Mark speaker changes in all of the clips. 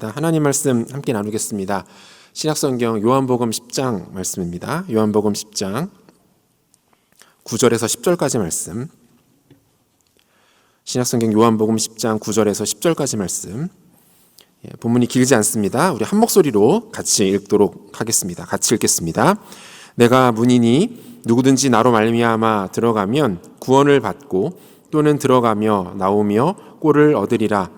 Speaker 1: 하나님 말씀 함께 나누겠습니다. 신약성경 요한복음 10장 말씀입니다. 요한복음 10장 9절에서 10절까지 말씀. 신약성경 요한복음 10장 9절에서 10절까지 말씀. 본문이 길지 않습니다. 우리 한 목소리로 같이 읽도록 하겠습니다. 같이 읽겠습니다. 내가 문이니 누구든지 나로 말미암아 들어가면 구원을 받고 또는 들어가며 나오며 꼴을 얻으리라.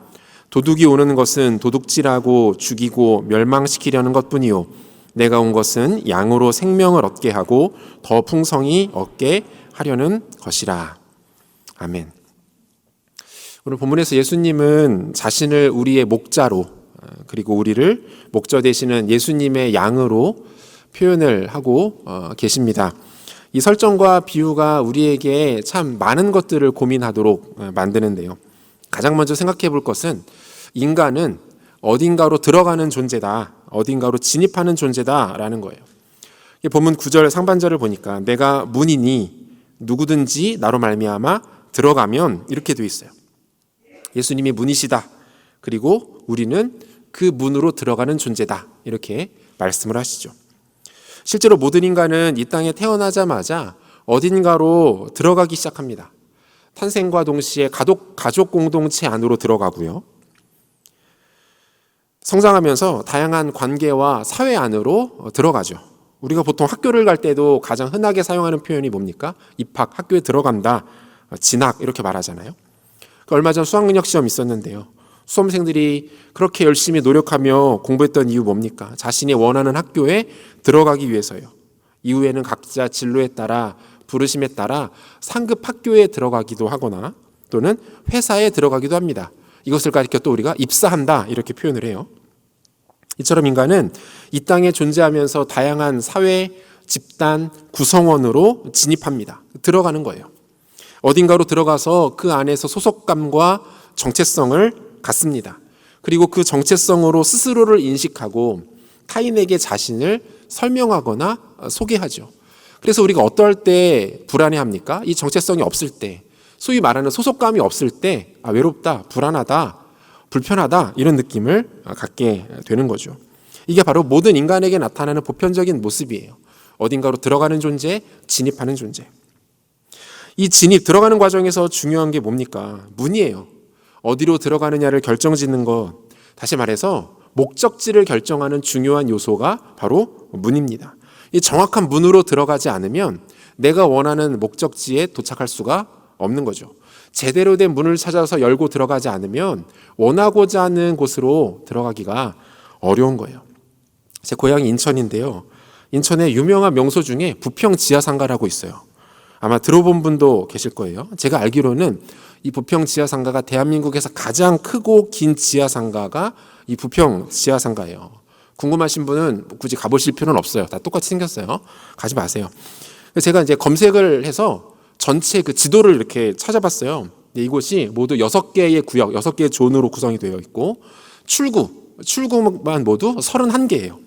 Speaker 1: 도둑이 오는 것은 도둑질하고 죽이고 멸망시키려는 것뿐이요 내가 온 것은 양으로 생명을 얻게 하고 더 풍성히 얻게 하려는 것이라. 아멘. 오늘 본문에서 예수님은 자신을 우리의 목자로 그리고 우리를 목자 되시는 예수님의 양으로 표현을 하고 계십니다. 이 설정과 비유가 우리에게 참 많은 것들을 고민하도록 만드는데요. 가장 먼저 생각해 볼 것은 인간은 어딘가로 들어가는 존재다, 어딘가로 진입하는 존재다라는 거예요. 본문 9절 상반절을 보니까 내가 문이니 누구든지 나로 말미암아 들어가면 이렇게 돼 있어요. 예수님이 문이시다. 그리고 우리는 그 문으로 들어가는 존재다. 이렇게 말씀을 하시죠. 실제로 모든 인간은 이 땅에 태어나자마자 어딘가로 들어가기 시작합니다. 탄생과 동시에 가족 공동체 안으로 들어가고요. 성장하면서 다양한 관계와 사회 안으로 들어가죠. 우리가 보통 학교를 갈 때도 가장 흔하게 사용하는 표현이 뭡니까? 입학, 학교에 들어간다, 진학 이렇게 말하잖아요. 얼마 전 수학능력 시험 있었는데요. 수험생들이 그렇게 열심히 노력하며 공부했던 이유 뭡니까? 자신이 원하는 학교에 들어가기 위해서요. 이후에는 각자 진로에 따라 부르심에 따라 상급 학교에 들어가기도 하거나 또는 회사에 들어가기도 합니다. 이것을 가리켜 또 우리가 입사한다 이렇게 표현을 해요. 이처럼 인간은 이 땅에 존재하면서 다양한 사회, 집단, 구성원으로 진입합니다. 들어가는 거예요. 어딘가로 들어가서 그 안에서 소속감과 정체성을 갖습니다. 그리고 그 정체성으로 스스로를 인식하고 타인에게 자신을 설명하거나 소개하죠. 그래서 우리가 어떨 때 불안해합니까? 이 정체성이 없을 때, 소위 말하는 소속감이 없을 때 외롭다, 불안하다, 불편하다 이런 느낌을 갖게 되는 거죠. 이게 바로 모든 인간에게 나타나는 보편적인 모습이에요. 어딘가로 들어가는 존재, 진입하는 존재. 이 들어가는 과정에서 중요한 게 뭡니까? 문이에요. 어디로 들어가느냐를 결정짓는 것, 다시 말해서 목적지를 결정하는 중요한 요소가 바로 문입니다. 이 정확한 문으로 들어가지 않으면 내가 원하는 목적지에 도착할 수가 없는 거죠. 제대로 된 문을 찾아서 열고 들어가지 않으면 원하고자 하는 곳으로 들어가기가 어려운 거예요. 제 고향이 인천인데요. 인천에 유명한 명소 중에 부평 지하상가라고 있어요. 아마 들어본 분도 계실 거예요. 제가 알기로는 이 부평 지하상가가 대한민국에서 가장 크고 긴 지하상가가 이 부평 지하상가예요. 궁금하신 분은 굳이 가보실 필요는 없어요. 다 똑같이 생겼어요. 가지 마세요. 제가 이제 검색을 해서 전체 그 지도를 이렇게 찾아봤어요. 이곳이 모두 6개의 구역, 6개의 존으로 구성이 되어 있고 출구만 모두 31개예요.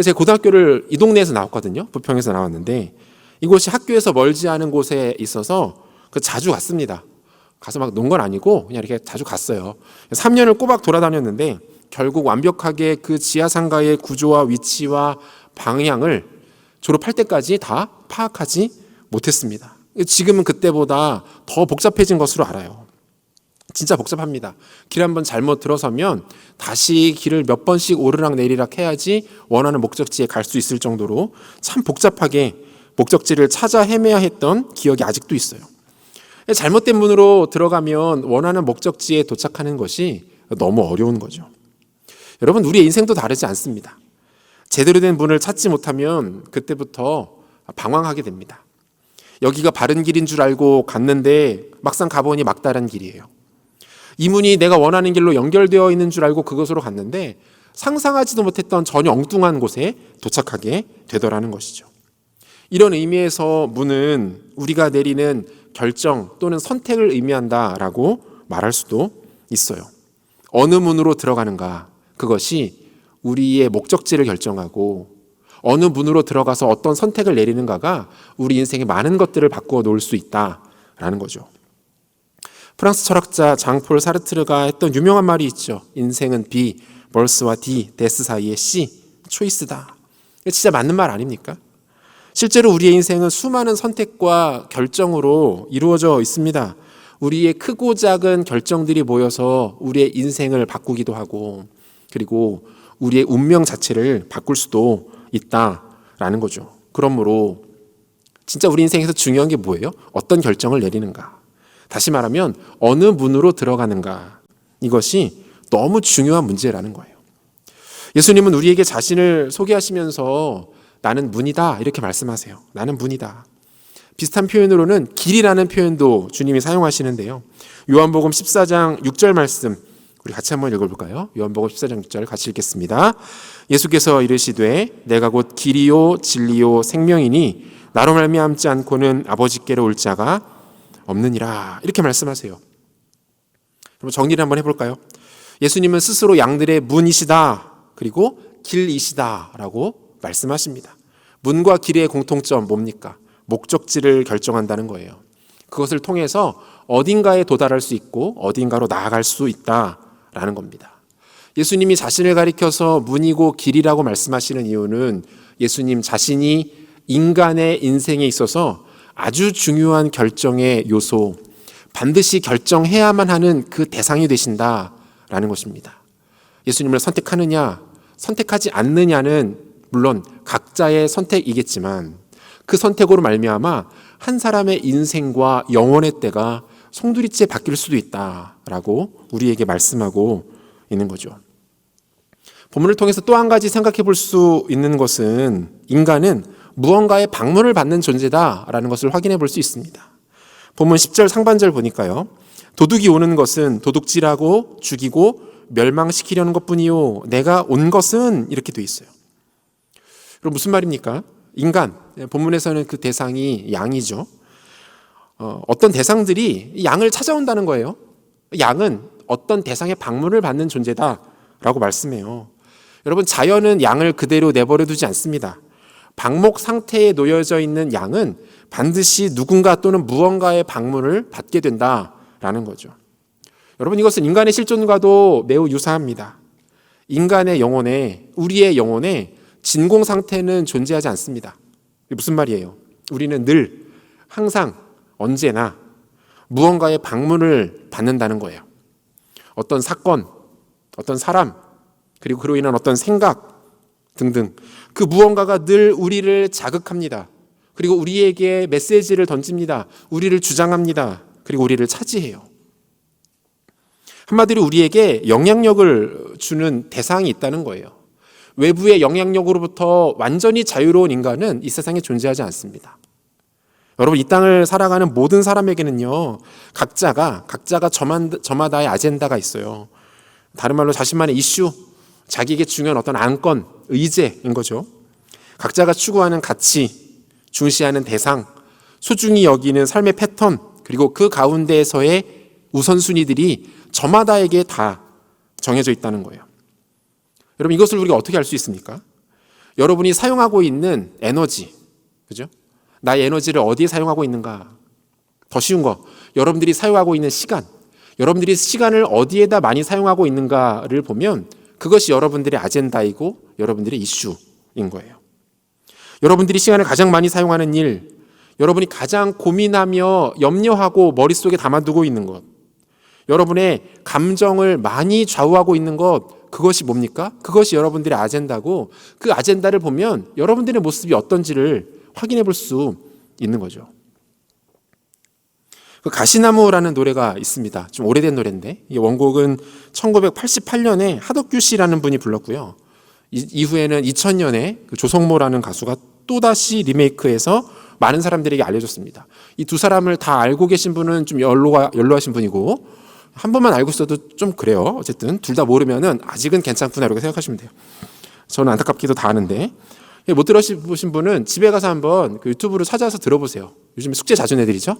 Speaker 1: 제가 고등학교를 이 동네에서 나왔거든요. 부평에서 나왔는데 이곳이 학교에서 멀지 않은 곳에 있어서 자주 갔습니다. 가서 막 논 건 아니고 그냥 이렇게 자주 갔어요. 3년을 꼬박 돌아다녔는데 결국 완벽하게 그 지하상가의 구조와 위치와 방향을 졸업할 때까지 다 파악하지 못했습니다. 지금은 그때보다 더 복잡해진 것으로 알아요. 진짜 복잡합니다. 길 한번 잘못 들어서면 다시 길을 몇 번씩 오르락 내리락 해야지 원하는 목적지에 갈 수 있을 정도로 참 복잡하게 목적지를 찾아 헤매야 했던 기억이 아직도 있어요. 잘못된 문으로 들어가면 원하는 목적지에 도착하는 것이 너무 어려운 거죠. 여러분, 우리의 인생도 다르지 않습니다. 제대로 된 문을 찾지 못하면 그때부터 방황하게 됩니다. 여기가 바른 길인 줄 알고 갔는데 막상 가보니 막다른 길이에요. 이 문이 내가 원하는 길로 연결되어 있는 줄 알고 그것으로 갔는데 상상하지도 못했던 전혀 엉뚱한 곳에 도착하게 되더라는 것이죠. 이런 의미에서 문은 우리가 내리는 결정 또는 선택을 의미한다라고 말할 수도 있어요. 어느 문으로 들어가는가, 그것이 우리의 목적지를 결정하고 어느 문으로 들어가서 어떤 선택을 내리는가가 우리 인생의 많은 것들을 바꾸어 놓을 수 있다라는 거죠. 프랑스 철학자 장폴 사르트르가 했던 유명한 말이 있죠. 인생은 비, 벌스와 데스 사이의 초이스다. 진짜 맞는 말 아닙니까? 실제로 우리의 인생은 수많은 선택과 결정으로 이루어져 있습니다. 우리의 크고 작은 결정들이 모여서 우리의 인생을 바꾸기도 하고, 그리고 우리의 운명 자체를 바꿀 수도 있다라는 거죠. 그러므로 진짜 우리 인생에서 중요한 게 뭐예요? 어떤 결정을 내리는가? 다시 말하면 어느 문으로 들어가는가? 이것이 너무 중요한 문제라는 거예요. 예수님은 우리에게 자신을 소개하시면서 나는 문이다 이렇게 말씀하세요. 나는 문이다. 비슷한 표현으로는 길이라는 표현도 주님이 사용하시는데요. 요한복음 14장 6절 말씀 우리 같이 한번 읽어볼까요? 요한복음 14장 6절 같이 읽겠습니다. 예수께서 이르시되 내가 곧 길이요 진리요 생명이니 나로 말미암지 않고는 아버지께로 올 자가 없느니라. 이렇게 말씀하세요. 그럼 정리를 한번 해볼까요? 예수님은 스스로 양들의 문이시다. 그리고 길이시다라고 말씀하십니다. 문과 길의 공통점 뭡니까? 목적지를 결정한다는 거예요. 그것을 통해서 어딘가에 도달할 수 있고 어딘가로 나아갈 수 있다라는 겁니다. 예수님이 자신을 가리켜서 문이고 길이라고 말씀하시는 이유는 예수님 자신이 인간의 인생에 있어서 아주 중요한 결정의 요소, 반드시 결정해야만 하는 그 대상이 되신다라는 것입니다. 예수님을 선택하느냐, 선택하지 않느냐는 물론 각자의 선택이겠지만 그 선택으로 말미암아 한 사람의 인생과 영혼의 때가 송두리째 바뀔 수도 있다라고 우리에게 말씀하고 있는 거죠. 본문을 통해서 또 한 가지 생각해 볼 수 있는 것은 인간은 무언가의 방문을 받는 존재다라는 것을 확인해 볼 수 있습니다. 본문 10절 상반절 보니까요. 도둑이 오는 것은 도둑질하고 죽이고 멸망시키려는 것뿐이요 내가 온 것은 이렇게 돼 있어요. 그럼 무슨 말입니까? 인간, 본문에서는 그 대상이 양이죠. 어떤 대상들이 양을 찾아온다는 거예요. 양은 어떤 대상의 방문을 받는 존재다라고 말씀해요. 여러분, 자연은 양을 그대로 내버려 두지 않습니다. 방목 상태에 놓여져 있는 양은 반드시 누군가 또는 무언가의 방문을 받게 된다라는 거죠. 여러분, 이것은 인간의 실존과도 매우 유사합니다. 인간의 영혼에, 우리의 영혼에 진공 상태는 존재하지 않습니다. 이게 무슨 말이에요? 우리는 늘, 항상, 언제나 무언가의 방문을 받는다는 거예요. 어떤 사건, 어떤 사람, 그리고 그로 인한 어떤 생각 등등 그 무언가가 늘 우리를 자극합니다. 그리고 우리에게 메시지를 던집니다. 우리를 주장합니다. 그리고 우리를 차지해요. 한마디로 우리에게 영향력을 주는 대상이 있다는 거예요. 외부의 영향력으로부터 완전히 자유로운 인간은 이 세상에 존재하지 않습니다. 여러분, 이 땅을 살아가는 모든 사람에게는요, 각자가 저마다의 아젠다가 있어요. 다른 말로 자신만의 이슈, 자기에게 중요한 어떤 안건, 의제인 거죠. 각자가 추구하는 가치, 중시하는 대상, 소중히 여기는 삶의 패턴, 그리고 그 가운데에서의 우선순위들이 저마다에게 다 정해져 있다는 거예요. 여러분, 이것을 우리가 어떻게 알 수 있습니까? 여러분이 사용하고 있는 에너지, 그죠? 나의 에너지를 어디에 사용하고 있는가? 더 쉬운 거, 여러분들이 사용하고 있는 시간, 여러분들이 시간을 어디에다 많이 사용하고 있는가를 보면 그것이 여러분들의 아젠다이고 여러분들의 이슈인 거예요. 여러분들이 시간을 가장 많이 사용하는 일, 여러분이 가장 고민하며 염려하고 머릿속에 담아두고 있는 것, 여러분의 감정을 많이 좌우하고 있는 것, 그것이 뭡니까? 그것이 여러분들의 아젠다고, 그 아젠다를 보면 여러분들의 모습이 어떤지를 확인해 볼 수 있는 거죠. 그 가시나무라는 노래가 있습니다. 좀 오래된 노래인데, 이 원곡은 1988년에 하덕규 씨라는 분이 불렀고요. 이후에는 2000년에 그 조성모라는 가수가 또다시 리메이크해서 많은 사람들에게 알려줬습니다. 이 두 사람을 다 알고 계신 분은 좀 연로하신 분이고, 한 번만 알고 있어도 좀 그래요. 어쨌든 둘 다 모르면은 아직은 괜찮구나 이렇게 생각하시면 돼요. 저는 안타깝게도 다 아는데, 못 들어보신 분은 집에 가서 한번 그 유튜브로 찾아서 들어보세요. 요즘에 숙제 자주 내드리죠.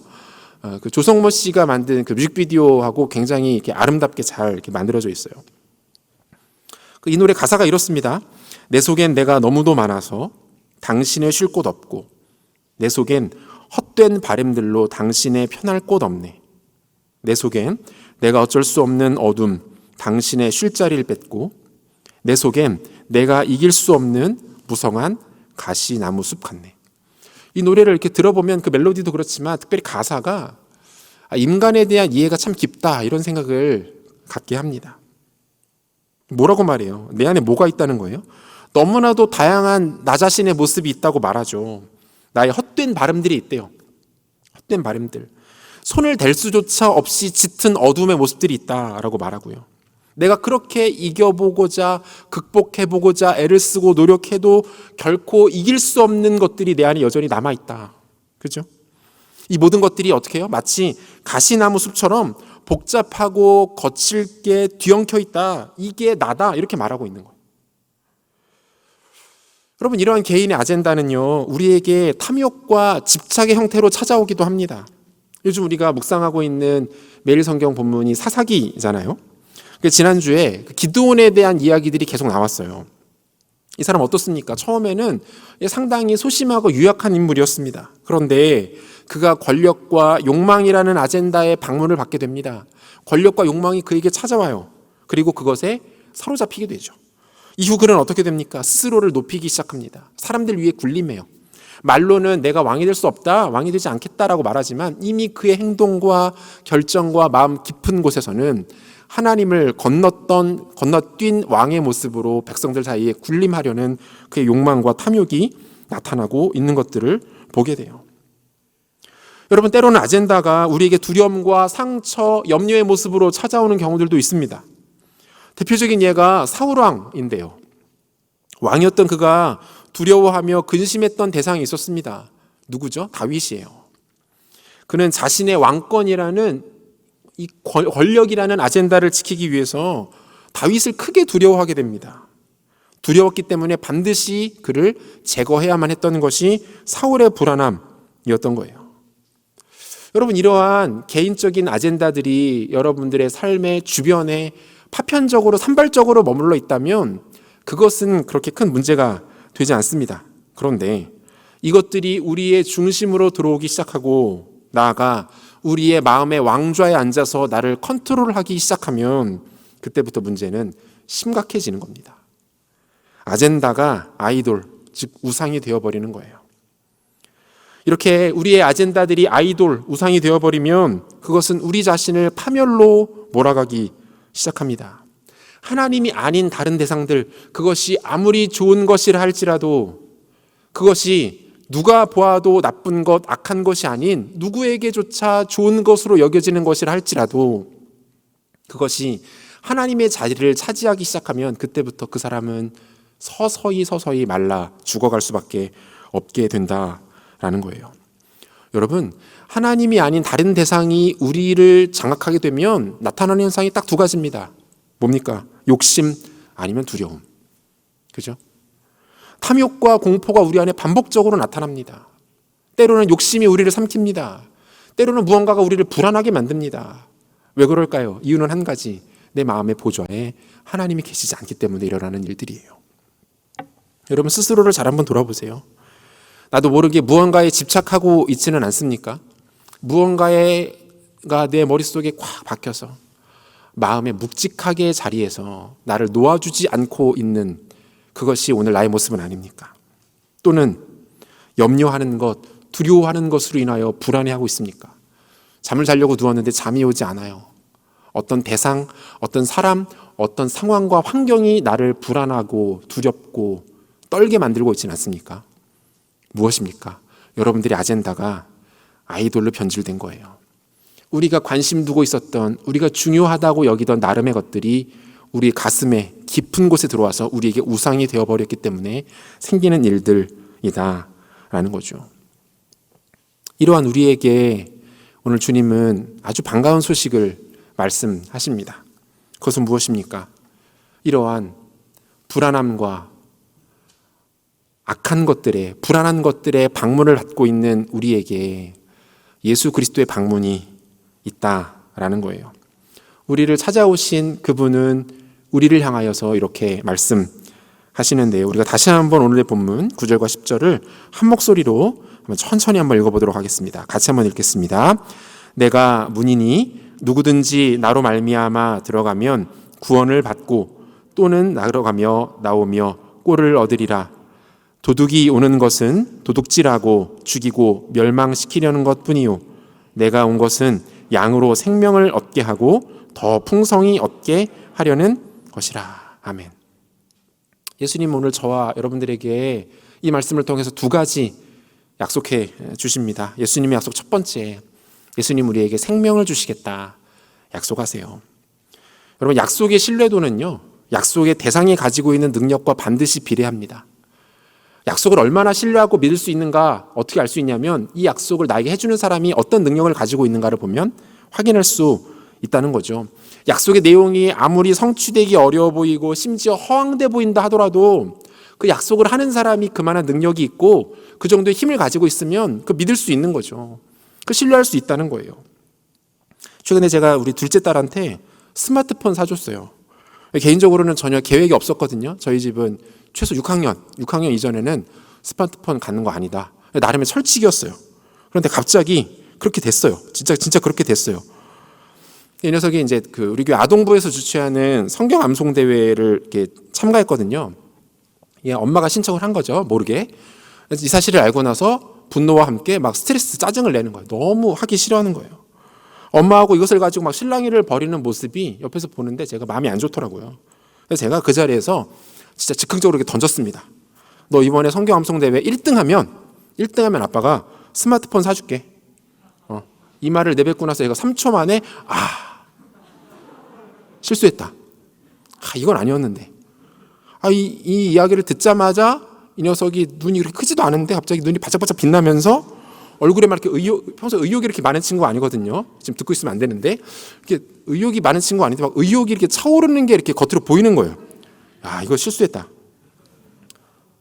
Speaker 1: 그 조성모 씨가 만든 그 뮤직비디오하고 굉장히 이렇게 아름답게 잘 이렇게 만들어져 있어요. 이 노래 가사가 이렇습니다. 내 속엔 내가 너무도 많아서 당신의 쉴 곳 없고, 내 속엔 헛된 바램들로 당신의 편할 곳 없네. 내 속엔 내가 어쩔 수 없는 어둠, 당신의 쉴 자리를 뺏고, 내 속엔 내가 이길 수 없는 무성한 가시나무 숲 같네. 이 노래를 이렇게 들어보면 그 멜로디도 그렇지만 특별히 가사가 인간에 대한 이해가 참 깊다 이런 생각을 갖게 합니다. 뭐라고 말해요? 내 안에 뭐가 있다는 거예요? 너무나도 다양한 나 자신의 모습이 있다고 말하죠. 나의 헛된 발음들이 있대요. 헛된 발음들. 손을 댈 수조차 없이 짙은 어둠의 모습들이 있다라고 말하고요. 내가 그렇게 이겨보고자 극복해보고자 애를 쓰고 노력해도 결코 이길 수 없는 것들이 내 안에 여전히 남아있다. 그죠? 이 모든 것들이 어떻게 해요? 마치 가시나무 숲처럼 복잡하고 거칠게 뒤엉켜 있다. 이게 나다. 이렇게 말하고 있는 거예요. 여러분, 이러한 개인의 아젠다는요, 우리에게 탐욕과 집착의 형태로 찾아오기도 합니다. 요즘 우리가 묵상하고 있는 매일 성경 본문이 사사기잖아요. 지난주에 기드온에 대한 이야기들이 계속 나왔어요. 이 사람 어떻습니까? 처음에는 상당히 소심하고 유약한 인물이었습니다. 그런데 그가 권력과 욕망이라는 아젠다의 방문을 받게 됩니다. 권력과 욕망이 그에게 찾아와요. 그리고 그것에 사로잡히게 되죠. 이후 그는 어떻게 됩니까? 스스로를 높이기 시작합니다. 사람들 위에 군림해요. 말로는 내가 왕이 될 수 없다, 왕이 되지 않겠다라고 말하지만 이미 그의 행동과 결정과 마음 깊은 곳에서는 하나님을 건너뛴 왕의 모습으로 백성들 사이에 군림하려는 그의 욕망과 탐욕이 나타나고 있는 것들을 보게 돼요. 여러분, 때로는 아젠다가 우리에게 두려움과 상처, 염려의 모습으로 찾아오는 경우들도 있습니다. 대표적인 예가 사울왕인데요. 왕이었던 그가 두려워하며 근심했던 대상이 있었습니다. 누구죠? 다윗이에요. 그는 자신의 왕권이라는 이 권력이라는 아젠다를 지키기 위해서 다윗을 크게 두려워하게 됩니다. 두려웠기 때문에 반드시 그를 제거해야만 했던 것이 사울의 불안함이었던 거예요. 여러분, 이러한 개인적인 아젠다들이 여러분들의 삶의 주변에 파편적으로 산발적으로 머물러 있다면 그것은 그렇게 큰 문제가 되지 않습니다. 그런데 이것들이 우리의 중심으로 들어오기 시작하고 나아가 우리의 마음의 왕좌에 앉아서 나를 컨트롤하기 시작하면 그때부터 문제는 심각해지는 겁니다. 아젠다가 아이돌, 즉 우상이 되어버리는 거예요. 이렇게 우리의 아젠다들이 아이돌, 우상이 되어버리면 그것은 우리 자신을 파멸로 몰아가기 시작합니다. 하나님이 아닌 다른 대상들, 그것이 아무리 좋은 것이라 할지라도 그것이 누가 보아도 나쁜 것, 악한 것이 아닌 누구에게조차 좋은 것으로 여겨지는 것이라 할지라도 그것이 하나님의 자리를 차지하기 시작하면 그때부터 그 사람은 서서히 말라 죽어갈 수밖에 없게 된다라는 거예요. 여러분, 하나님이 아닌 다른 대상이 우리를 장악하게 되면 나타나는 현상이 딱 두 가지입니다. 뭡니까? 욕심 아니면 두려움. 그죠? 탐욕과 공포가 우리 안에 반복적으로 나타납니다. 때로는 욕심이 우리를 삼킵니다. 때로는 무언가가 우리를 불안하게 만듭니다. 왜 그럴까요? 이유는 한 가지. 내 마음의 보좌에 하나님이 계시지 않기 때문에 일어나는 일들이에요. 여러분, 스스로를 잘 한번 돌아보세요. 나도 모르게 무언가에 집착하고 있지는 않습니까? 무언가가 내 머릿속에 꽉 박혀서 마음의 묵직하게 자리에서 나를 놓아주지 않고 있는 그것이 오늘 나의 모습은 아닙니까? 또는 염려하는 것, 두려워하는 것으로 인하여 불안해하고 있습니까? 잠을 자려고 누웠는데 잠이 오지 않아요. 어떤 대상, 어떤 사람, 어떤 상황과 환경이 나를 불안하고 두렵고 떨게 만들고 있지는 않습니까? 무엇입니까? 여러분들의 아젠다가 아이돌로 변질된 거예요. 우리가 관심 두고 있었던, 우리가 중요하다고 여기던 나름의 것들이 우리 가슴에 깊은 곳에 들어와서 우리에게 우상이 되어버렸기 때문에 생기는 일들이다라는 거죠. 이러한 우리에게 오늘 주님은 아주 반가운 소식을 말씀하십니다. 그것은 무엇입니까? 이러한 불안함과 악한 것들에, 불안한 것들에 방문을 받고 있는 우리에게 예수 그리스도의 방문이 있다라는 거예요. 우리를 찾아오신 그분은 우리를 향하여서 이렇게 말씀하시는데요. 우리가 다시 한번 오늘의 본문 9절과 10절을 한 목소리로 한번 천천히 한번 읽어보도록 하겠습니다. 같이 한번 읽겠습니다. 내가 문이니 누구든지 나로 말미암아 들어가면 구원을 받고 또는 나가며 나오며 꼴을 얻으리라. 도둑이 오는 것은 도둑질하고 죽이고 멸망시키려는 것뿐이요 내가 온 것은 양으로 생명을 얻게 하고 더 풍성히 얻게 하려는 것이라. 아멘. 예수님 오늘 저와 여러분들에게 이 말씀을 통해서 두 가지 약속해 주십니다. 예수님의 약속 첫 번째, 예수님 우리에게 생명을 주시겠다 약속하세요. 여러분, 약속의 신뢰도는요, 약속의 대상이 가지고 있는 능력과 반드시 비례합니다. 약속을 얼마나 신뢰하고 믿을 수 있는가 어떻게 알 수 있냐면 이 약속을 나에게 해주는 사람이 어떤 능력을 가지고 있는가를 보면 확인할 수 있다는 거죠. 약속의 내용이 아무리 성취되기 어려워 보이고 심지어 허황돼 보인다 하더라도 그 약속을 하는 사람이 그만한 능력이 있고 그 정도의 힘을 가지고 있으면 그 믿을 수 있는 거죠. 그 신뢰할 수 있다는 거예요. 최근에 제가 우리 둘째 딸한테 스마트폰 사줬어요. 개인적으로는 전혀 계획이 없었거든요. 저희 집은 최소 6학년 이전에는 스마트폰 갖는 거 아니다. 나름의 철칙이었어요. 그런데 갑자기 그렇게 됐어요. 진짜 그렇게 됐어요. 이 녀석이 이제 우리 교회 아동부에서 주최하는 성경 암송 대회를 이렇게 참가했거든요. 예, 엄마가 신청을 한 거죠. 모르게. 그래서 이 사실을 알고 나서 분노와 함께 막 스트레스, 짜증을 내는 거예요. 너무 하기 싫어하는 거예요. 엄마하고 이것을 가지고 막 실랑이를 벌이는 모습이 옆에서 보는데 제가 마음이 안 좋더라고요. 그래서 제가 그 자리에서 진짜 즉흥적으로 이렇게 던졌습니다. 너 이번에 성경 암송 대회 1등하면 아빠가 스마트폰 사줄게. 이 말을 내뱉고 나서 얘가 3초 만에 실수했다. 이건 아니었는데. 이 이야기를 듣자마자 이 녀석이 눈이 그렇게 크지도 않은데 갑자기 눈이 바짝바짝 빛나면서 얼굴에 막 이렇게 평소 의욕이 이렇게 많은 친구가 아니거든요. 지금 듣고 있으면 안 되는데 이렇게 의욕이 많은 친구가 아닌데 막 의욕이 이렇게 차오르는 게 이렇게 겉으로 보이는 거예요. 이거 실수했다.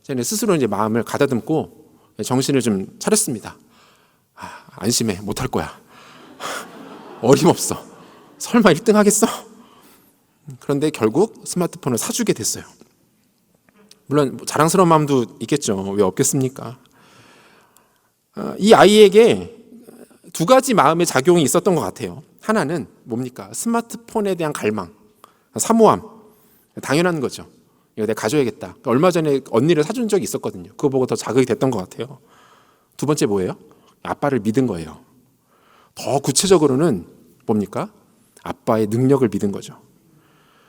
Speaker 1: 제가 스스로 이제 마음을 가다듬고 정신을 좀 차렸습니다. 안심해, 못할 거야. 어림없어. 설마 1등 하겠어? 그런데 결국 스마트폰을 사주게 됐어요. 물론 자랑스러운 마음도 있겠죠. 왜 없겠습니까? 이 아이에게 두 가지 마음의 작용이 있었던 것 같아요. 하나는 뭡니까? 스마트폰에 대한 갈망, 사모함. 당연한 거죠. 이거 내가 가져야겠다. 얼마 전에 언니를 사준 적이 있었거든요. 그거 보고 더 자극이 됐던 것 같아요. 두 번째 뭐예요? 아빠를 믿은 거예요. 더 구체적으로는 뭡니까? 아빠의 능력을 믿은 거죠.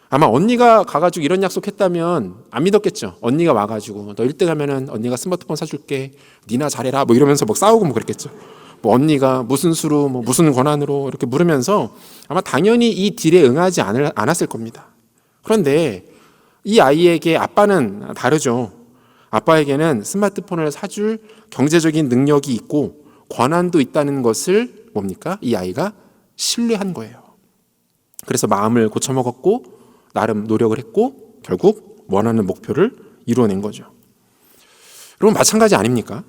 Speaker 1: 아마 언니가 가가지고 이런 약속했다면 안 믿었겠죠. 언니가 와가지고 너 1등 하면은 언니가 스마트폰 사줄게. 니나 잘해라. 뭐 이러면서 막 싸우고 뭐 그랬겠죠. 뭐 언니가 무슨 수로 뭐 무슨 권한으로 이렇게 물으면서 아마 당연히 이 딜에 응하지 않았을 겁니다. 그런데 이 아이에게 아빠는 다르죠. 아빠에게는 스마트폰을 사줄 경제적인 능력이 있고 권한도 있다는 것을 뭡니까? 이 아이가 신뢰한 거예요. 그래서 마음을 고쳐먹었고 나름 노력을 했고 결국 원하는 목표를 이루어낸 거죠. 여러분 마찬가지 아닙니까?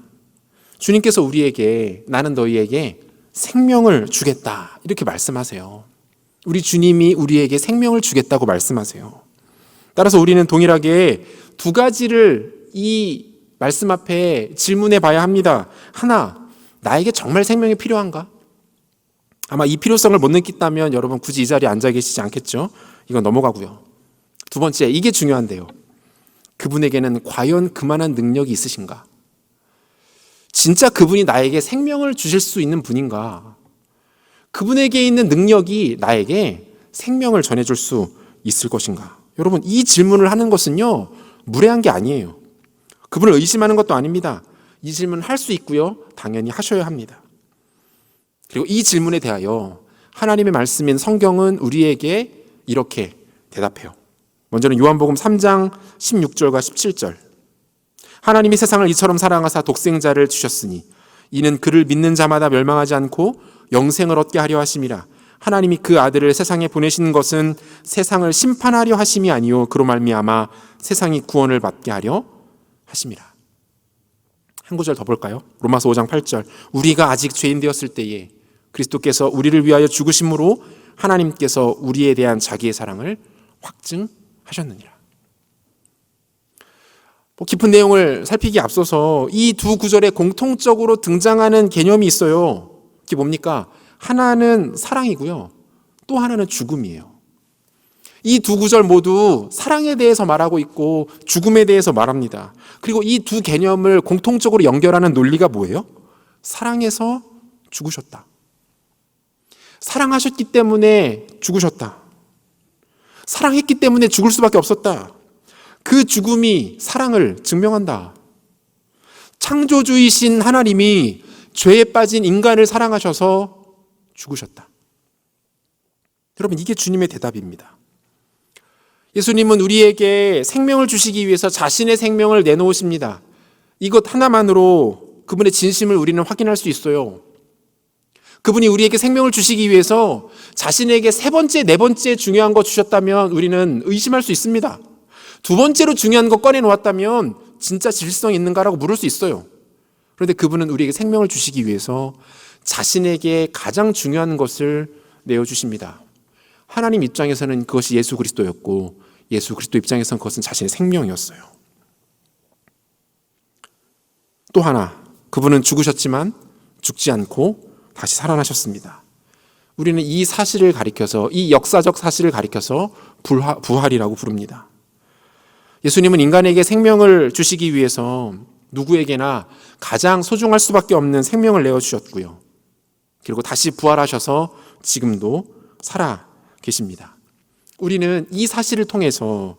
Speaker 1: 주님께서 우리에게 나는 너희에게 생명을 주겠다 이렇게 말씀하세요. 우리 주님이 우리에게 생명을 주겠다고 말씀하세요. 따라서 우리는 동일하게 두 가지를 이 말씀 앞에 질문해 봐야 합니다. 하나, 나에게 정말 생명이 필요한가? 아마 이 필요성을 못 느꼈다면 여러분 굳이 이 자리에 앉아 계시지 않겠죠? 이건 넘어가고요. 두 번째, 이게 중요한데요. 그분에게는 과연 그만한 능력이 있으신가? 진짜 그분이 나에게 생명을 주실 수 있는 분인가? 그분에게 있는 능력이 나에게 생명을 전해줄 수 있을 것인가? 여러분, 이 질문을 하는 것은요, 무례한 게 아니에요. 그분을 의심하는 것도 아닙니다. 이 질문을 할 수 있고요, 당연히 하셔야 합니다. 그리고 이 질문에 대하여 하나님의 말씀인 성경은 우리에게 이렇게 대답해요. 먼저는 요한복음 3장 16절과 17절. 하나님이 세상을 이처럼 사랑하사 독생자를 주셨으니 이는 그를 믿는 자마다 멸망하지 않고 영생을 얻게 하려 하심이라. 하나님이 그 아들을 세상에 보내신 것은 세상을 심판하려 하심이 아니요 그로 말미암아 세상이 구원을 받게 하려 하심이라. 한 구절 더 볼까요? 로마서 5장 8절. 우리가 아직 죄인 되었을 때에 그리스도께서 우리를 위하여 죽으심으로 하나님께서 우리에 대한 자기의 사랑을 확증하셨느니라. 깊은 내용을 살피기에 앞서서 이 두 구절에 공통적으로 등장하는 개념이 있어요. 그게 뭡니까? 하나는 사랑이고요. 또 하나는 죽음이에요. 이 두 구절 모두 사랑에 대해서 말하고 있고 죽음에 대해서 말합니다. 그리고 이 두 개념을 공통적으로 연결하는 논리가 뭐예요? 사랑해서 죽으셨다. 사랑하셨기 때문에 죽으셨다. 사랑했기 때문에 죽을 수밖에 없었다. 그 죽음이 사랑을 증명한다. 창조주이신 하나님이 죄에 빠진 인간을 사랑하셔서 죽으셨다. 여러분, 이게 주님의 대답입니다. 예수님은 우리에게 생명을 주시기 위해서 자신의 생명을 내놓으십니다. 이것 하나만으로 그분의 진심을 우리는 확인할 수 있어요. 그분이 우리에게 생명을 주시기 위해서 자신에게 세 번째, 네 번째 중요한 거 주셨다면 우리는 의심할 수 있습니다. 두 번째로 중요한 거 꺼내놓았다면 진짜 질성 있는가라고 물을 수 있어요. 그런데 그분은 우리에게 생명을 주시기 위해서 자신에게 가장 중요한 것을 내어주십니다. 하나님 입장에서는 그것이 예수 그리스도였고 예수 그리스도 입장에서는 그것은 자신의 생명이었어요. 또 하나, 그분은 죽으셨지만 죽지 않고 다시 살아나셨습니다. 우리는 이 사실을 가리켜서, 이 역사적 사실을 가리켜서 부활이라고 부릅니다. 예수님은 인간에게 생명을 주시기 위해서 누구에게나 가장 소중할 수밖에 없는 생명을 내어주셨고요. 그리고 다시 부활하셔서 지금도 살아 계십니다. 우리는 이 사실을 통해서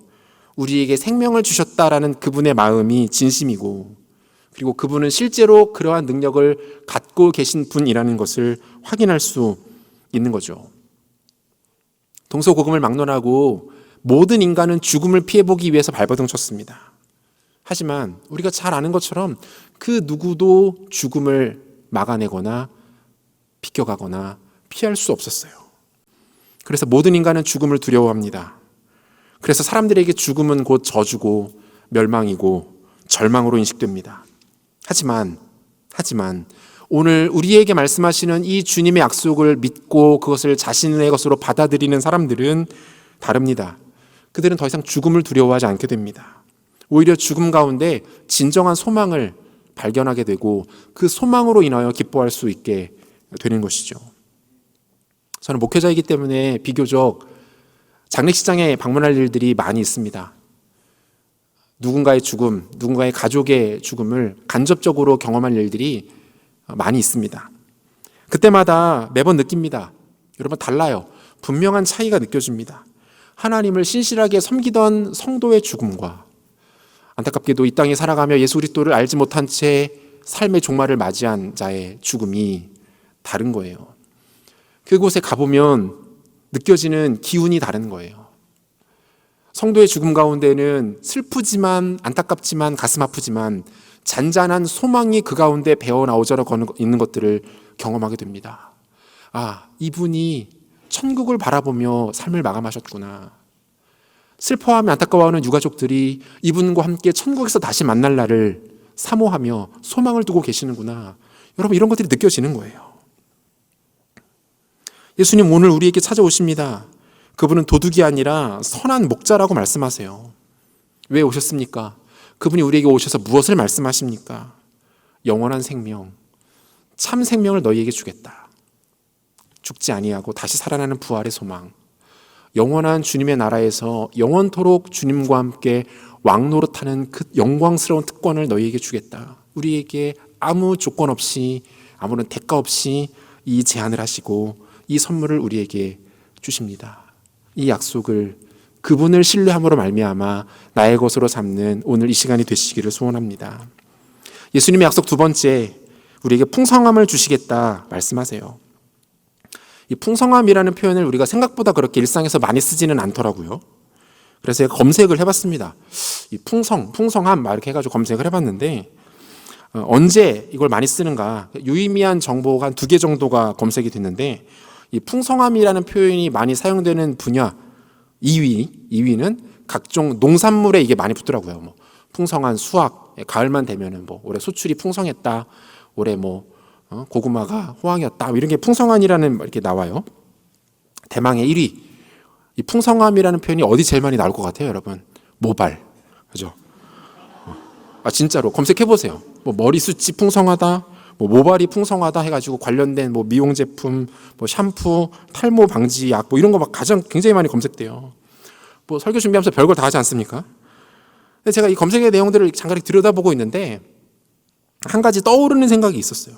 Speaker 1: 우리에게 생명을 주셨다라는 그분의 마음이 진심이고, 그리고 그분은 실제로 그러한 능력을 갖고 계신 분이라는 것을 확인할 수 있는 거죠. 동서고금을 막론하고 모든 인간은 죽음을 피해보기 위해서 발버둥 쳤습니다. 하지만 우리가 잘 아는 것처럼 그 누구도 죽음을 막아내거나 비껴가거나 피할 수 없었어요. 그래서 모든 인간은 죽음을 두려워합니다. 그래서 사람들에게 죽음은 곧 저주고 멸망이고 절망으로 인식됩니다. 하지만 오늘 우리에게 말씀하시는 이 주님의 약속을 믿고 그것을 자신의 것으로 받아들이는 사람들은 다릅니다. 그들은 더 이상 죽음을 두려워하지 않게 됩니다. 오히려 죽음 가운데 진정한 소망을 발견하게 되고 그 소망으로 인하여 기뻐할 수 있게 되는 것이죠. 저는 목회자이기 때문에 비교적 장례식장에 방문할 일들이 많이 있습니다. 누군가의 죽음, 누군가의 가족의 죽음을 간접적으로 경험할 일들이 많이 있습니다. 그때마다 매번 느낍니다. 여러분, 달라요. 분명한 차이가 느껴집니다. 하나님을 신실하게 섬기던 성도의 죽음과 안타깝게도 이 땅에 살아가며 예수 그리스도를 알지 못한 채 삶의 종말을 맞이한 자의 죽음이 다른 거예요. 그곳에 가보면 느껴지는 기운이 다른 거예요. 성도의 죽음 가운데는 슬프지만 안타깝지만 가슴 아프지만 잔잔한 소망이 그 가운데 배어나오져 있는 것들을 경험하게 됩니다. 아, 이분이 천국을 바라보며 삶을 마감하셨구나. 슬퍼하며 안타까워하는 유가족들이 이분과 함께 천국에서 다시 만날 날을 사모하며 소망을 두고 계시는구나. 여러분, 이런 것들이 느껴지는 거예요. 예수님 오늘 우리에게 찾아오십니다. 그분은 도둑이 아니라 선한 목자라고 말씀하세요. 왜 오셨습니까? 그분이 우리에게 오셔서 무엇을 말씀하십니까? 영원한 생명, 참 생명을 너희에게 주겠다. 죽지 아니하고 다시 살아나는 부활의 소망, 영원한 주님의 나라에서 영원토록 주님과 함께 왕노릇하는 그 영광스러운 특권을 너희에게 주겠다. 우리에게 아무 조건 없이, 아무런 대가 없이 이 제안을 하시고 이 선물을 우리에게 주십니다. 이 약속을 그분을 신뢰함으로 말미암아 나의 것으로 삼는 오늘 이 시간이 되시기를 소원합니다. 예수님의 약속 두 번째, 우리에게 풍성함을 주시겠다 말씀하세요. 이 풍성함이라는 표현을 우리가 생각보다 그렇게 일상에서 많이 쓰지는 않더라고요. 그래서 제가 검색을 해봤습니다. 이 풍성함 막 이렇게 해가지고 검색을 해봤는데 언제 이걸 많이 쓰는가, 유의미한 정보가 한 2개 정도가 검색이 됐는데, 이 풍성함이라는 표현이 많이 사용되는 분야 2위는 각종 농산물에 이게 많이 붙더라고요. 뭐 풍성한 수확, 가을만 되면은 뭐 올해 수출이 풍성했다, 올해 뭐 고구마가 호황이었다, 이런 게 풍성함이라는 이렇게 나와요. 대망의 1위. 이 풍성함이라는 표현이 어디 제일 많이 나올 것 같아요, 여러분? 모발, 그죠? 아, 진짜로 검색해 보세요. 뭐 머리숱이 풍성하다, 뭐 모발이 풍성하다 해가지고 관련된 뭐 미용 제품, 뭐 샴푸, 탈모 방지 약, 뭐 이런 거 막 가장 굉장히 많이 검색돼요. 뭐 설교 준비하면서 별걸 다 하지 않습니까? 근데 제가 이 검색의 내용들을 잠깐 들여다보고 있는데 한 가지 떠오르는 생각이 있었어요.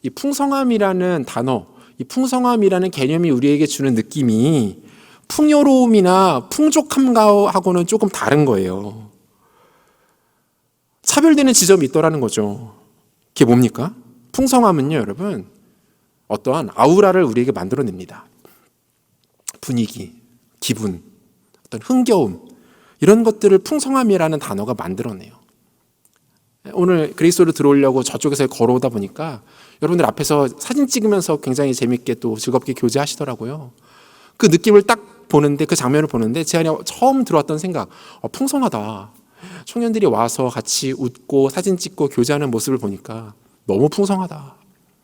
Speaker 1: 이 풍성함이라는 단어, 이 풍성함이라는 개념이 우리에게 주는 느낌이 풍요로움이나 풍족함하고는 조금 다른 거예요. 차별되는 지점이 있더라는 거죠. 그게 뭡니까? 풍성함은요, 여러분, 어떠한 아우라를 우리에게 만들어냅니다. 분위기, 기분, 어떤 흥겨움, 이런 것들을 풍성함이라는 단어가 만들어내요. 오늘 그리스도로 들어오려고 저쪽에서 걸어오다 보니까 여러분들 앞에서 사진 찍으면서 굉장히 재밌게 또 즐겁게 교제하시더라고요. 그 느낌을 딱 보는데, 그 장면을 보는데 제 안에 처음 들어왔던 생각, 풍성하다. 청년들이 와서 같이 웃고 사진 찍고 교제하는 모습을 보니까 너무 풍성하다.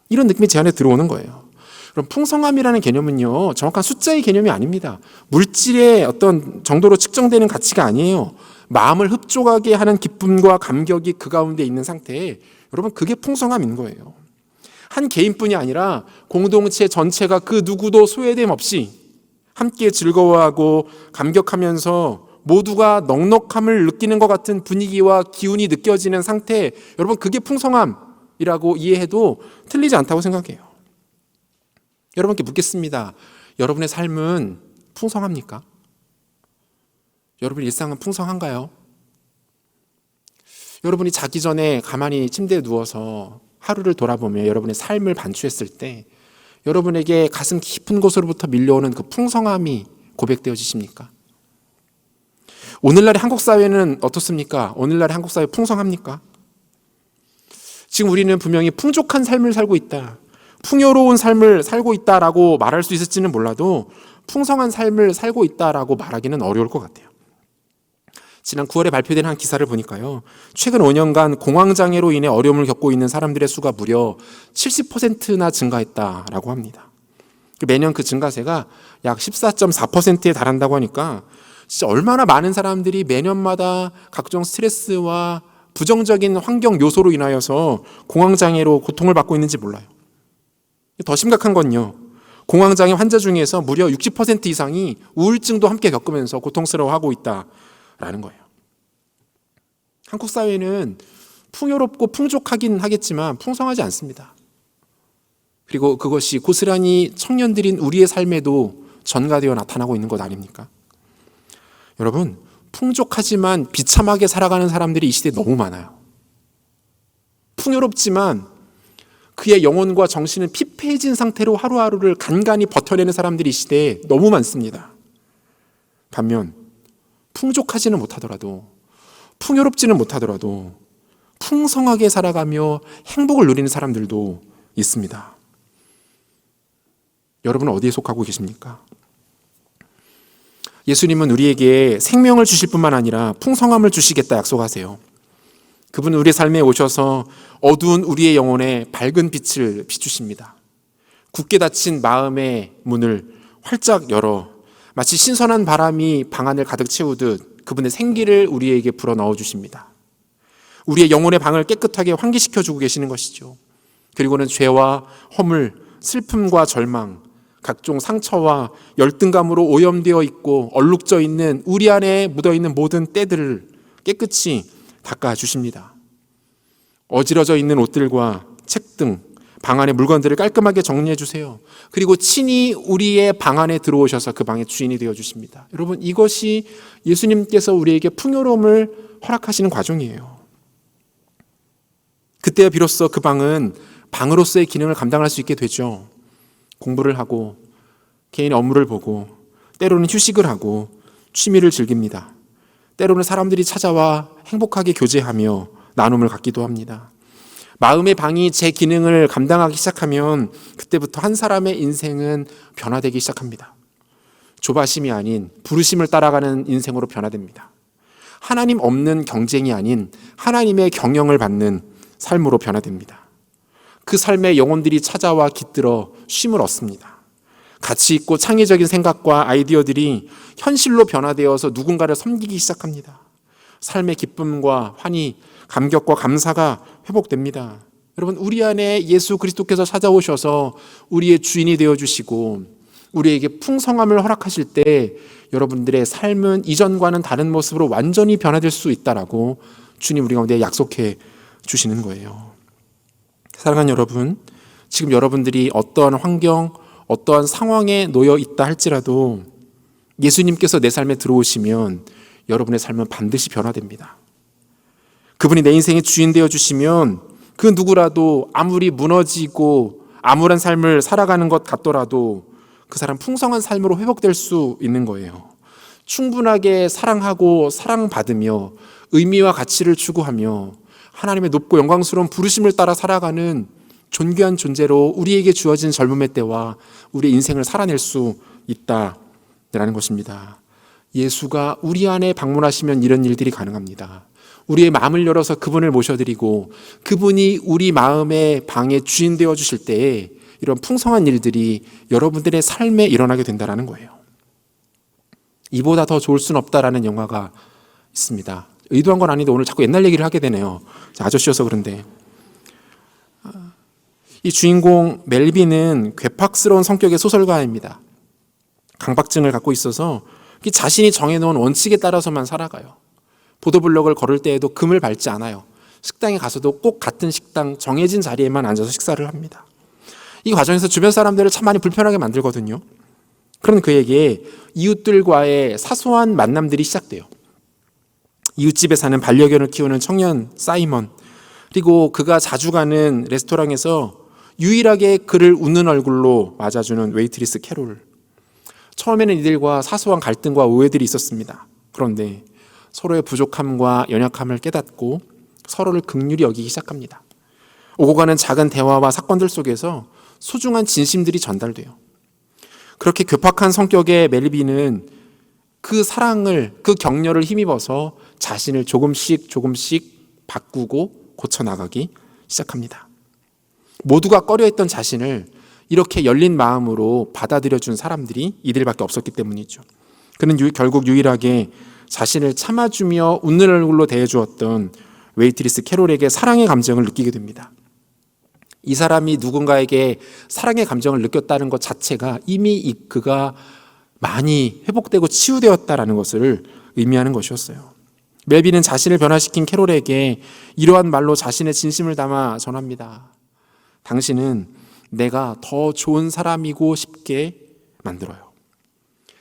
Speaker 1: 이런 느낌이 제 안에 들어오는 거예요. 그럼 풍성함이라는 개념은요, 정확한 숫자의 개념이 아닙니다. 물질의 어떤 정도로 측정되는 가치가 아니에요. 마음을 흡족하게 하는 기쁨과 감격이 그 가운데 있는 상태에, 여러분, 그게 풍성함인 거예요. 한 개인뿐이 아니라 공동체 전체가 그 누구도 소외됨 없이 함께 즐거워하고 감격하면서 모두가 넉넉함을 느끼는 것 같은 분위기와 기운이 느껴지는 상태, 여러분, 그게 풍성함이라고 이해해도 틀리지 않다고 생각해요. 여러분께 묻겠습니다. 여러분의 삶은 풍성합니까? 여러분의 일상은 풍성한가요? 여러분이 자기 전에 가만히 침대에 누워서 하루를 돌아보며 여러분의 삶을 반추했을 때 여러분에게 가슴 깊은 곳으로부터 밀려오는 그 풍성함이 고백되어지십니까? 오늘날의 한국 사회는 어떻습니까? 오늘날의 한국 사회 풍성합니까? 지금 우리는 분명히 풍족한 삶을 살고 있다, 풍요로운 삶을 살고 있다라고 말할 수 있을지는 몰라도 풍성한 삶을 살고 있다라고 말하기는 어려울 것 같아요. 지난 9월에 발표된 한 기사를 보니까요, 최근 5년간 공황장애로 인해 어려움을 겪고 있는 사람들의 수가 무려 70%나 증가했다라고 합니다. 매년 그 증가세가 약 14.4%에 달한다고 하니까 진짜 얼마나 많은 사람들이 매년마다 각종 스트레스와 부정적인 환경 요소로 인하여서 공황장애로 고통을 받고 있는지 몰라요. 더 심각한 건요, 공황장애 환자 중에서 무려 60% 이상이 우울증도 함께 겪으면서 고통스러워하고 있다라는 거예요. 한국 사회는 풍요롭고 풍족하긴 하겠지만 풍성하지 않습니다. 그리고 그것이 고스란히 청년들인 우리의 삶에도 전가되어 나타나고 있는 것 아닙니까? 여러분, 풍족하지만 비참하게 살아가는 사람들이 이 시대에 너무 많아요. 풍요롭지만 그의 영혼과 정신은 피폐해진 상태로 하루하루를 간간히 버텨내는 사람들이 이 시대에 너무 많습니다. 반면 풍족하지는 못하더라도, 풍요롭지는 못하더라도 풍성하게 살아가며 행복을 누리는 사람들도 있습니다. 여러분은 어디에 속하고 계십니까? 예수님은 우리에게 생명을 주실 뿐만 아니라 풍성함을 주시겠다 약속하세요. 그분은 우리의 삶에 오셔서 어두운 우리의 영혼에 밝은 빛을 비추십니다. 굳게 닫힌 마음의 문을 활짝 열어 마치 신선한 바람이 방 안을 가득 채우듯 그분의 생기를 우리에게 불어 넣어 주십니다. 우리의 영혼의 방을 깨끗하게 환기시켜주고 계시는 것이죠. 그리고는 죄와 허물, 슬픔과 절망, 각종 상처와 열등감으로 오염되어 있고 얼룩져 있는 우리 안에 묻어있는 모든 때들을 깨끗이 닦아주십니다. 어지러져 있는 옷들과 책 등 방 안의 물건들을 깔끔하게 정리해 주세요. 그리고 친히 우리의 방 안에 들어오셔서 그 방의 주인이 되어 주십니다. 여러분, 이것이 예수님께서 우리에게 풍요로움을 허락하시는 과정이에요. 그때야 비로소 그 방은 방으로서의 기능을 감당할 수 있게 되죠. 공부를 하고 개인의 업무를 보고 때로는 휴식을 하고 취미를 즐깁니다. 때로는 사람들이 찾아와 행복하게 교제하며 나눔을 갖기도 합니다. 마음의 방이 제 기능을 감당하기 시작하면 그때부터 한 사람의 인생은 변화되기 시작합니다. 조바심이 아닌 부르심을 따라가는 인생으로 변화됩니다. 하나님 없는 경쟁이 아닌 하나님의 경영을 받는 삶으로 변화됩니다. 그 삶에 영혼들이 찾아와 깃들어 쉼을 얻습니다. 가치 있고 창의적인 생각과 아이디어들이 현실로 변화되어서 누군가를 섬기기 시작합니다. 삶의 기쁨과 환희, 감격과 감사가 회복됩니다. 여러분, 우리 안에 예수 그리스도께서 찾아오셔서 우리의 주인이 되어주시고 우리에게 풍성함을 허락하실 때 여러분들의 삶은 이전과는 다른 모습으로 완전히 변화될 수 있다라고 주님 우리 가운데 약속해 주시는 거예요. 사랑하는 여러분, 지금 여러분들이 어떠한 환경, 어떠한 상황에 놓여 있다 할지라도 예수님께서 내 삶에 들어오시면 여러분의 삶은 반드시 변화됩니다. 그분이 내 인생의 주인 되어 주시면 그 누구라도 아무리 무너지고 암울한 삶을 살아가는 것 같더라도 그 사람 풍성한 삶으로 회복될 수 있는 거예요. 충분하게 사랑하고 사랑받으며 의미와 가치를 추구하며 하나님의 높고 영광스러운 부르심을 따라 살아가는 존귀한 존재로 우리에게 주어진 젊음의 때와 우리의 인생을 살아낼 수 있다라는 것입니다. 예수가 우리 안에 방문하시면 이런 일들이 가능합니다. 우리의 마음을 열어서 그분을 모셔드리고 그분이 우리 마음의 방의 주인 되어 주실 때에 이런 풍성한 일들이 여러분들의 삶에 일어나게 된다는 거예요. 이보다 더 좋을 수는 없다라는 영화가 있습니다. 의도한 건 아닌데 오늘 자꾸 옛날 얘기를 하게 되네요. 아저씨여서 그런데 이 주인공 멜빈은 괴팍스러운 성격의 소설가입니다. 강박증을 갖고 있어서 자신이 정해놓은 원칙에 따라서만 살아가요. 보도블록을 걸을 때에도 금을 밟지 않아요. 식당에 가서도 꼭 같은 식당 정해진 자리에만 앉아서 식사를 합니다. 이 과정에서 주변 사람들을 참 많이 불편하게 만들거든요. 그런 그에게 이웃들과의 사소한 만남들이 시작돼요. 이웃집에 사는 반려견을 키우는 청년 사이먼, 그리고 그가 자주 가는 레스토랑에서 유일하게 그를 웃는 얼굴로 맞아주는 웨이트리스 캐롤. 처음에는 이들과 사소한 갈등과 오해들이 있었습니다. 그런데 서로의 부족함과 연약함을 깨닫고 서로를 긍휼히 여기기 시작합니다. 오고 가는 작은 대화와 사건들 속에서 소중한 진심들이 전달돼요. 그렇게 괴팍한 성격의 멜빈은 그 사랑을, 그 격려를 힘입어서 자신을 조금씩 바꾸고 고쳐나가기 시작합니다. 모두가 꺼려했던 자신을 이렇게 열린 마음으로 받아들여준 사람들이 이들밖에 없었기 때문이죠. 그는 결국 유일하게 자신을 참아주며 웃는 얼굴로 대해주었던 웨이트리스 캐롤에게 사랑의 감정을 느끼게 됩니다. 이 사람이 누군가에게 사랑의 감정을 느꼈다는 것 자체가 이미 그가 많이 회복되고 치유되었다는 것을 의미하는 것이었어요. 멜빈은 자신을 변화시킨 캐롤에게 이러한 말로 자신의 진심을 담아 전합니다. 당신은 내가 더 좋은 사람이고 싶게 만들어요.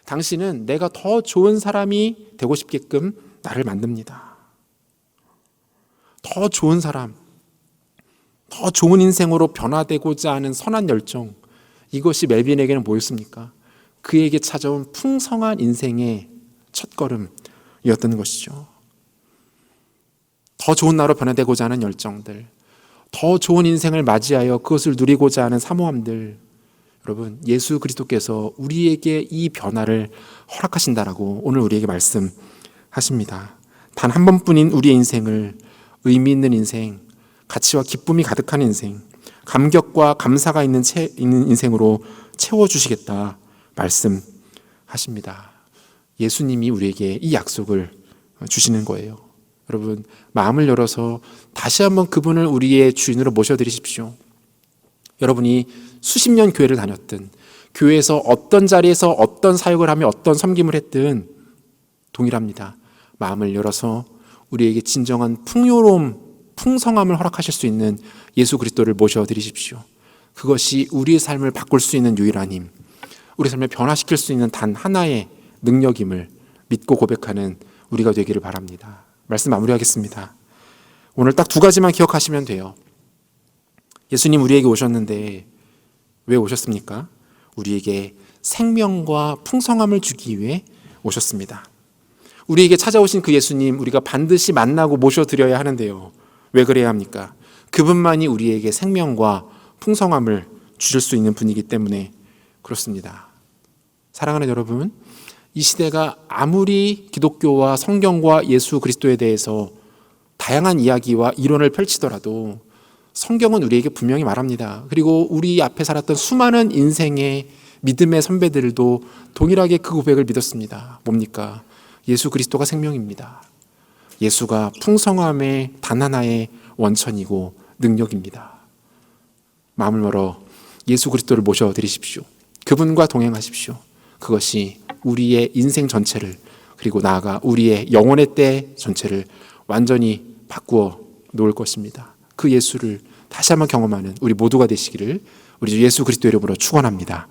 Speaker 1: 당신은 내가 더 좋은 사람이 되고 싶게끔 나를 만듭니다. 더 좋은 사람, 더 좋은 인생으로 변화되고자 하는 선한 열정, 이것이 멜빈에게는 뭐였습니까? 그에게 찾아온 풍성한 인생의 첫걸음이었던 것이죠. 더 좋은 나로 변화되고자 하는 열정들, 더 좋은 인생을 맞이하여 그것을 누리고자 하는 사모함들, 여러분, 예수 그리스도께서 우리에게 이 변화를 허락하신다라고 오늘 우리에게 말씀하십니다. 단 한 번뿐인 우리의 인생을 의미 있는 인생, 가치와 기쁨이 가득한 인생, 감격과 감사가 있는 인생으로 채워주시겠다 말씀하십니다. 예수님이 우리에게 이 약속을 주시는 거예요. 여러분, 마음을 열어서 다시 한번 그분을 우리의 주인으로 모셔드리십시오. 여러분이 수십 년 교회를 다녔든, 교회에서 어떤 자리에서 어떤 사역을 하며 어떤 섬김을 했든 동일합니다. 마음을 열어서 우리에게 진정한 풍요로움, 풍성함을 허락하실 수 있는 예수 그리스도를 모셔드리십시오. 그것이 우리의 삶을 바꿀 수 있는 유일한 힘, 우리 삶을 변화시킬 수 있는 단 하나의 능력임을 믿고 고백하는 우리가 되기를 바랍니다. 말씀 마무리하겠습니다. 오늘 딱 두 가지만 기억하시면 돼요. 예수님 우리에게 오셨는데 왜 오셨습니까? 우리에게 생명과 풍성함을 주기 위해 오셨습니다. 우리에게 찾아오신 그 예수님 우리가 반드시 만나고 모셔드려야 하는데요. 왜 그래야 합니까? 그분만이 우리에게 생명과 풍성함을 주실 수 있는 분이기 때문에 그렇습니다. 사랑하는 여러분, 이 시대가 아무리 기독교와 성경과 예수 그리스도에 대해서 다양한 이야기와 이론을 펼치더라도 성경은 우리에게 분명히 말합니다. 그리고 우리 앞에 살았던 수많은 인생의 믿음의 선배들도 동일하게 그 고백을 믿었습니다. 뭡니까? 예수 그리스도가 생명입니다. 예수가 풍성함의 단 하나의 원천이고 능력입니다. 마음을 열어 예수 그리스도를 모셔드리십시오. 그분과 동행하십시오. 그것이 우리의 인생 전체를, 그리고 나아가 우리의 영혼의 때 전체를 완전히 바꾸어 놓을 것입니다. 그 예수를 다시 한번 경험하는 우리 모두가 되시기를 우리 주 예수 그리스도 이름으로 축원합니다.